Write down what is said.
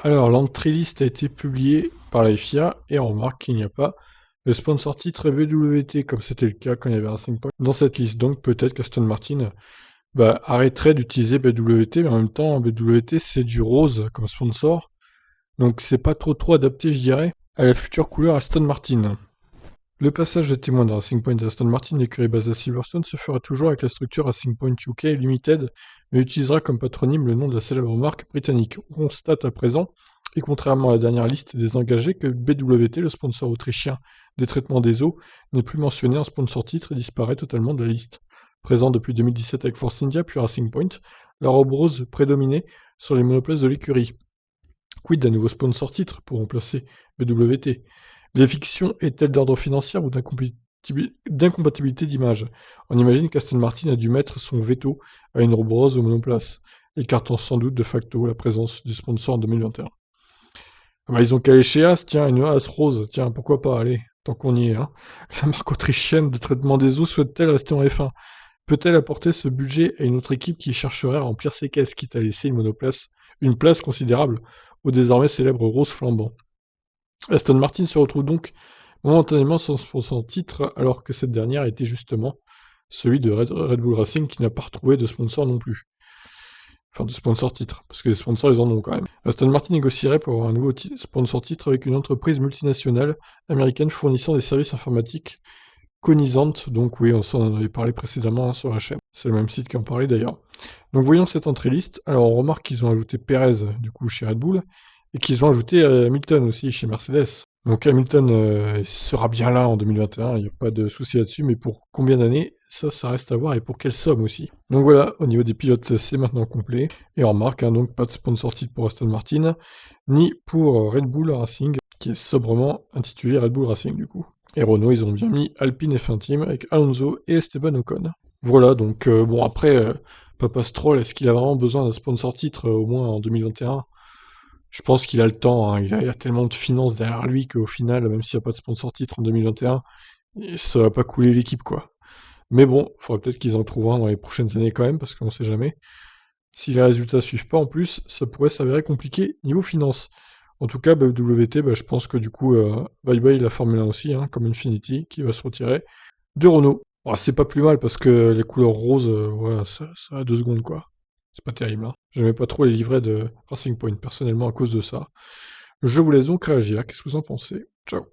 Alors, l'entrée list a été publiée par la FIA et on remarque qu'il n'y a pas le sponsor titre VWT comme c'était le cas quand il y avait Racing Point dans cette liste. Donc peut-être qu'Aston Martin arrêterait d'utiliser BWT, mais en même temps BWT c'est du rose comme sponsor, donc c'est pas trop adapté je dirais à la future couleur Aston Martin. Le passage de témoin de Racing Point à Aston Martin, l'écurie basée à Silverstone, se fera toujours avec la structure Racing Point UK Limited, mais utilisera comme patronyme le nom de la célèbre marque britannique. On constate à présent, et contrairement à la dernière liste des engagés, que BWT, le sponsor autrichien des traitements des eaux, n'est plus mentionné en sponsor titre et disparaît totalement de la liste. Présent depuis 2017 avec Force India puis Racing Point, la robe rose prédominait sur les monoplaces de l'écurie. Quid d'un nouveau sponsor titre pour remplacer BWT? L'éviction est-elle d'ordre financier ou d'incompatibilité d'image? On imagine qu'Aston Martin a dû mettre son veto à une robe rose aux monoplaces, écartant sans doute de facto la présence du sponsor en 2021. Ah bah ils ont qu'à chez As, tiens, une As rose, tiens, pourquoi pas, allez, tant qu'on y est, hein. La marque autrichienne de traitement des eaux souhaite-t-elle rester en F1? Peut-elle apporter ce budget à une autre équipe qui chercherait à remplir ses caisses, quitte à laisser une place considérable au désormais célèbre rose flambant? Aston Martin se retrouve donc momentanément sans son titre, alors que cette dernière était justement celui de Red Bull Racing qui n'a pas retrouvé de sponsor non plus. Enfin, de sponsor titre, parce que les sponsors ils en ont quand même. Aston Martin négocierait pour avoir un nouveau sponsor titre avec une entreprise multinationale américaine fournissant des services informatiques Conisante, donc oui, on s'en avait parlé précédemment sur la chaîne. C'est le même site qui en parlait d'ailleurs. Donc voyons cette entrée liste. Alors on remarque qu'ils ont ajouté Perez du coup chez Red Bull et qu'ils ont ajouté Hamilton aussi chez Mercedes. Donc Hamilton il sera bien là en 2021, il n'y a pas de souci là-dessus, mais pour combien d'années, ça reste à voir et pour quelle somme aussi. Donc voilà, au niveau des pilotes, c'est maintenant complet. Et on remarque donc pas de sponsor titre pour Aston Martin, ni pour Red Bull Racing, qui est sobrement intitulé Red Bull Racing du coup. Et Renault, ils ont bien mis Alpine F1 Team avec Alonso et Esteban Ocon. Voilà, donc bon après, Papa Stroll, est-ce qu'il a vraiment besoin d'un sponsor titre au moins en 2021? Je pense qu'il a le temps, hein. Il a tellement de finances derrière lui qu'au final, même s'il n'y a pas de sponsor titre en 2021, ça va pas couler l'équipe quoi. Mais bon, il faudrait peut-être qu'ils en trouvent un dans les prochaines années quand même, parce qu'on sait jamais. Si les résultats suivent pas en plus, ça pourrait s'avérer compliqué niveau finance. En tout cas, WT, je pense que du coup, bye bye la Formule 1 aussi, hein, comme Infinity, qui va se retirer de Renault. Bon, c'est pas plus mal parce que les couleurs roses, voilà, ça a 2 secondes quoi. C'est pas terrible, hein. J'aimais pas trop les livrets de Racing Point, personnellement, à cause de ça. Je vous laisse donc réagir, qu'est-ce que vous en pensez? Ciao.